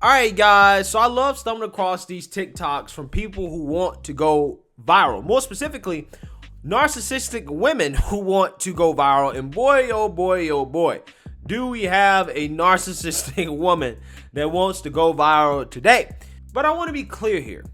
Alright guys, so I love stumbling across these TikToks from people who want to go viral. More specifically, narcissistic women who want to go viral. And boy, oh boy, oh boy, do we have a narcissistic woman that wants to go viral today. But I want to be clear here.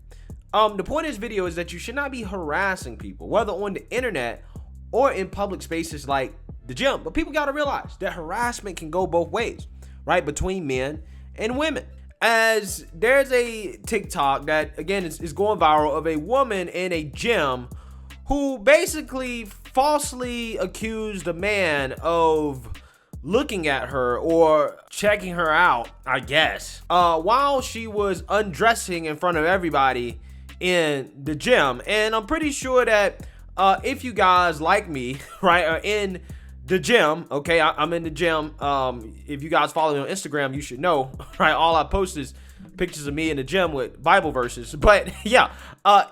The point of this video is that you should not be harassing people, whether on the internet or in public spaces like the gym. But people got to realize that harassment can go both ways, right? Between men and women. As there's a TikTok that, again, is going viral of a woman in a gym who basically falsely accused a man of looking at her or checking her out, I guess, while she was undressing in front of everybody in the gym. And I'm pretty sure that if you guys like me, right, are in the gym, okay, I'm in the gym. If you guys follow me on Instagram, you should know, right, all I post is pictures of me in the gym with Bible verses. But yeah,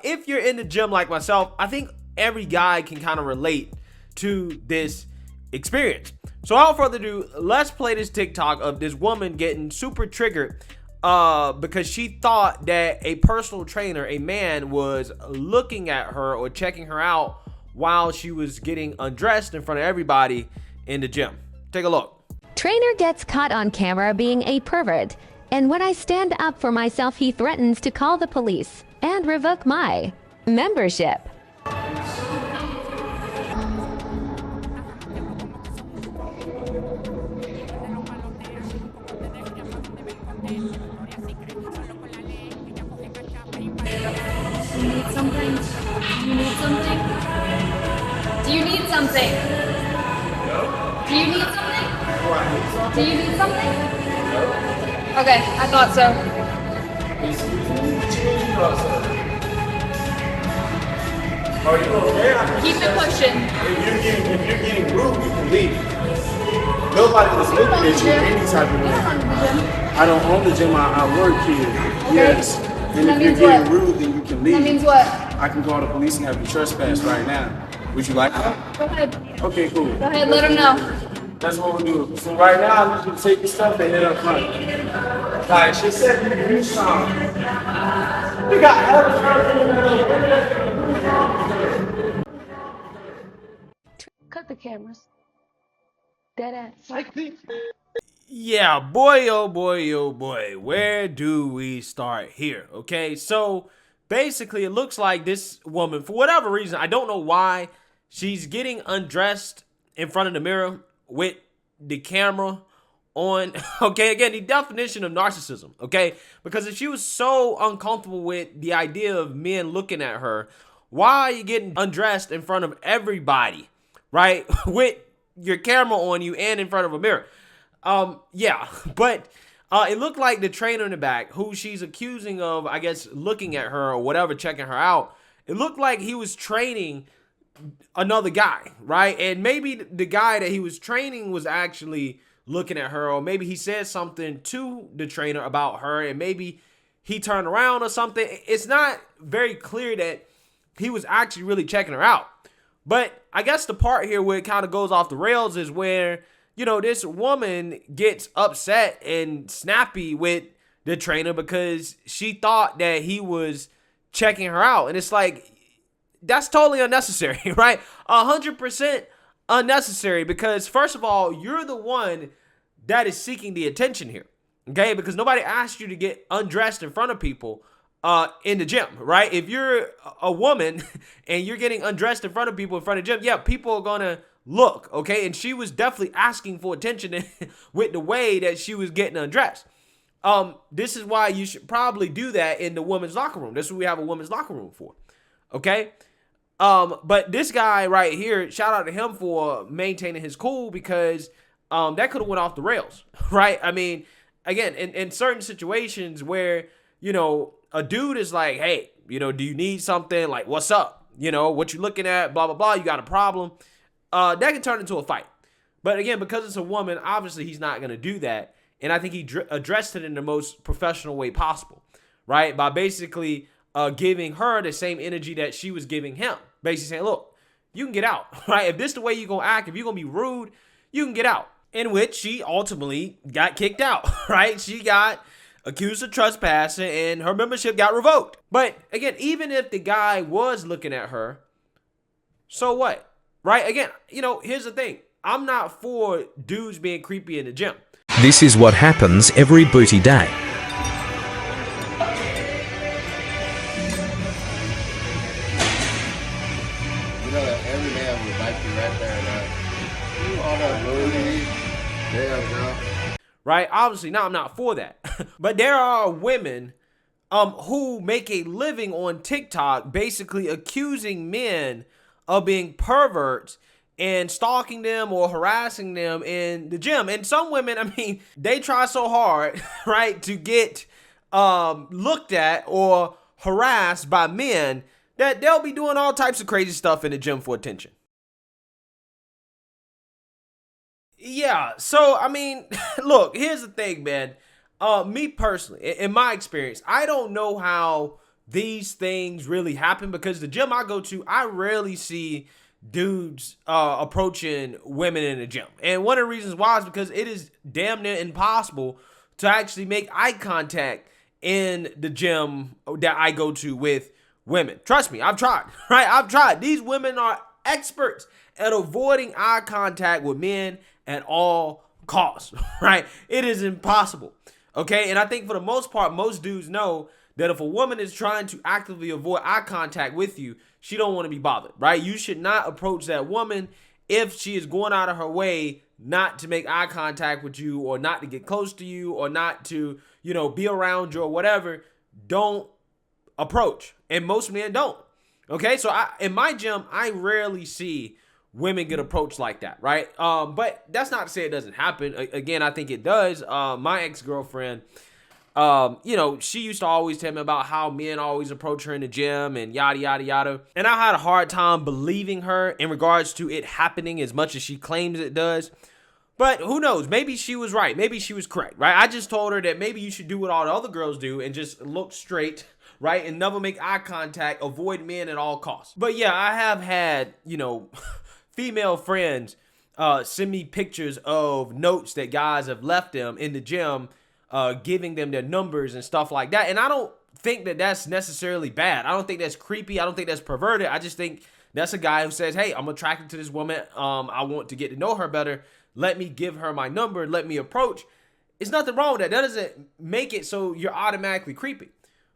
if you're in the gym like myself, I think every guy can kind of relate to this experience. So without further ado, let's play this TikTok of this woman getting super triggered because she thought that a personal trainer, a man, was looking at her or checking her out while she was getting undressed in front of everybody in the gym. Take a look. Trainer gets caught on camera being a pervert, and when I stand up for myself, he threatens to call the police and revoke my membership. You need something? You need something? Do you need something? No. Do you need something? Do you need something? No. Okay, I thought so. Are you okay? Keep it pushing. If you're getting rude, you can leave. Nobody is looking at you any type of way. I don't own the gym. I work here. Okay. Yes. And That if you're means getting what? rude, then you can leave. That means what? I can call the police and have you trespass right now. Would you like that? Go ahead. Okay, cool. Go ahead, let him know. That's what we'll do. So right now, I need you to take your stuff and head up front. Like she said, you can do something. You got Cut the cameras. Dead ass. Yeah, boy, oh boy, oh boy, where do we start here? Okay, so basically it looks like this woman, for whatever reason, I don't know why, she's getting undressed in front of the mirror with the camera on. Okay, again, the definition of narcissism, okay? Because if she was so uncomfortable with the idea of men looking at her, why are you getting undressed in front of everybody, right? With your camera on you and in front of a mirror. Yeah, but it looked like the trainer in the back, who she's accusing of, I guess, looking at her or whatever, checking her out, it looked like he was training another guy, right? And maybe the guy that he was training was actually looking at her, or maybe he said something to the trainer about her, and maybe he turned around or something. It's not very clear that he was actually really checking her out. But I guess the part here where it kind of goes off the rails is where, you know, this woman gets upset and snappy with the trainer because she thought that he was checking her out. And it's like, that's totally unnecessary, right? 100% unnecessary, because first of all, you're the one that is seeking the attention here, okay? Because nobody asked you to get undressed in front of people in the gym, right? If you're a woman and you're getting undressed in front of people in front of the gym, yeah, people are gonna look, okay? And she was definitely asking for attention with the way that she was getting undressed. This is why you should probably do that in the women's locker room. This is what we have a women's locker room for, okay? But this guy right here, shout out to him for maintaining his cool, because that could have went off the rails, right? I mean, again, in certain situations where, you know, a dude is like, hey, you know, do you need something? Like, what's up? You know, what you looking at? Blah, blah, blah. You got a problem? That can turn into a fight. But again, because it's a woman, obviously he's not going to do that. And I think he addressed it in the most professional way possible, right? By basically giving her the same energy that she was giving him. Basically saying, look, you can get out, right? If this is the way you're going to act, if you're going to be rude, you can get out. In which she ultimately got kicked out, right? She got accused of trespassing, and her membership got revoked. But again, even if the guy was looking at her, so what? Right? Again, here's the thing. I'm not for dudes being creepy in the gym. This is what happens every booty day. You know that every man would like you right there, man. You all that booty. Damn, girl. Right? Obviously, now I'm not for that. But there are women who make a living on TikTok basically accusing men of being perverts and stalking them or harassing them in the gym. And some women, I mean, they try so hard, right, to get looked at or harassed by men that they'll be doing all types of crazy stuff in the gym for attention. Yeah, so, I mean, look, here's the thing, man. Me personally, in my experience, I don't know how these things really happen because the gym I go to, I rarely see dudes approaching women in the gym. And one of the reasons why is because it is damn near impossible to actually make eye contact in the gym that I go to with women. Trust me, I've tried, right? I've tried. These women are experts at avoiding eye contact with men at all costs, right? It is impossible, okay? And I think for the most part, most dudes know that if a woman is trying to actively avoid eye contact with you, she don't want to be bothered, right? You should not approach that woman if she is going out of her way not to make eye contact with you or not to get close to you or not to, be around you or whatever. Don't approach. And most men don't, okay? So in my gym, I rarely see women get approached like that, right? But that's not to say it doesn't happen. Again, I think it does. My ex-girlfriend, she used to always tell me about how men always approach her in the gym and yada, yada, yada. And I had a hard time believing her in regards to it happening as much as she claims it does. But who knows? Maybe she was right. Maybe she was correct, right? I just told her that maybe you should do what all the other girls do and just look straight, right? And never make eye contact, avoid men at all costs. But yeah, I have had, female friends send me pictures of notes that guys have left them in the gym, giving them their numbers and stuff like that. And I don't think that that's necessarily bad. I don't think that's creepy. I don't think that's perverted. I just think that's a guy who says, hey, I'm attracted to this woman. I want to get to know her better. Let me give her my number. Let me approach. It's nothing wrong with that. That doesn't make it so you're automatically creepy.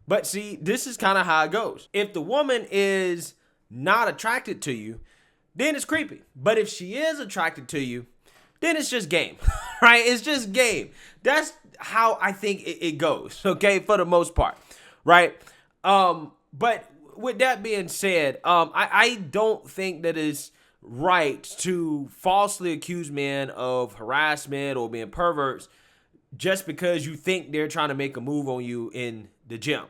But see, this is kind of how it goes. If the woman is not attracted to you, then it's creepy. But if she is attracted to you, then it's just game, right? It's just game. That's how I think it goes, okay, for the most part, right? But with that being said, I don't think that it's right to falsely accuse men of harassment or being perverts just because you think they're trying to make a move on you in the gym,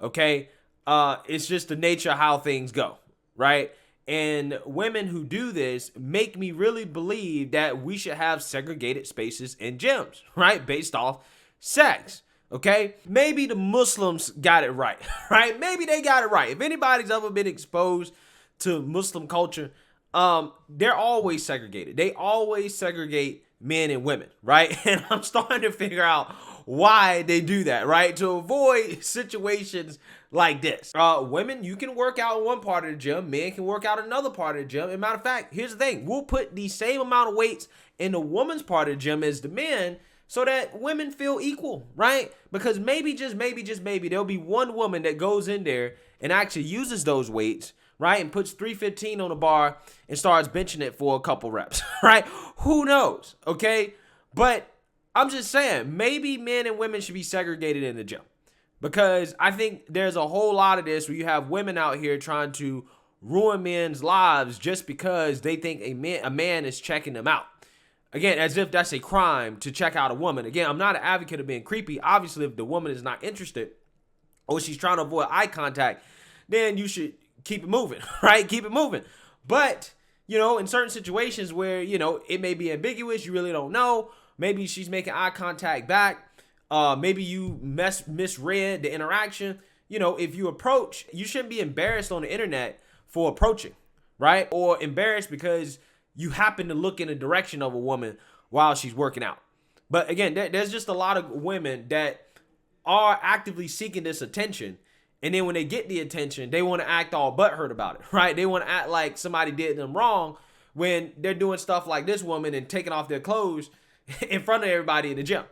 okay? It's just the nature of how things go, right? And women who do this make me really believe that we should have segregated spaces in gyms, right? Based off sex, okay? Maybe the Muslims got it right, right? Maybe they got it right. If anybody's ever been exposed to Muslim culture, they're always segregated. They always segregate men and women, right? And I'm starting to figure out why they do that, right? To avoid situations like this. Women, you can work out in one part of the gym. Men can work out another part of the gym. As a matter of fact, here's the thing. We'll put the same amount of weights in the woman's part of the gym as the men so that women feel equal, right? Because maybe, just maybe, there'll be one woman that goes in there and actually uses those weights, right? And puts 315 on the bar and starts benching it for a couple reps, right? Who knows, okay? But I'm just saying, maybe men and women should be segregated in the gym. Because I think there's a whole lot of this where you have women out here trying to ruin men's lives just because they think a man is checking them out. Again, as if that's a crime to check out a woman. Again, I'm not an advocate of being creepy. Obviously, if the woman is not interested or she's trying to avoid eye contact, then you should keep it moving, right? Keep it moving. But, in certain situations where, it may be ambiguous, you really don't know. Maybe she's making eye contact back. Maybe you misread the interaction. If you approach, you shouldn't be embarrassed on the internet for approaching, right? Or embarrassed because you happen to look in the direction of a woman while she's working out. But again, there's just a lot of women that are actively seeking this attention. And then when they get the attention, they want to act all butthurt about it, right? They want to act like somebody did them wrong when they're doing stuff like this woman and taking off their clothes in front of everybody in the gym.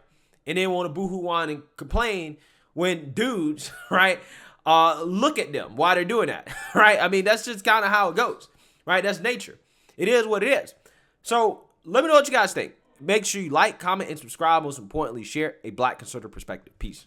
And they want to boohoo on and complain when dudes, right, look at them while they're doing that, right? I mean, that's just kind of how it goes, right? That's nature. It is what it is. So let me know what you guys think. Make sure you like, comment, and subscribe. Most importantly, share a Black conservative perspective. Peace.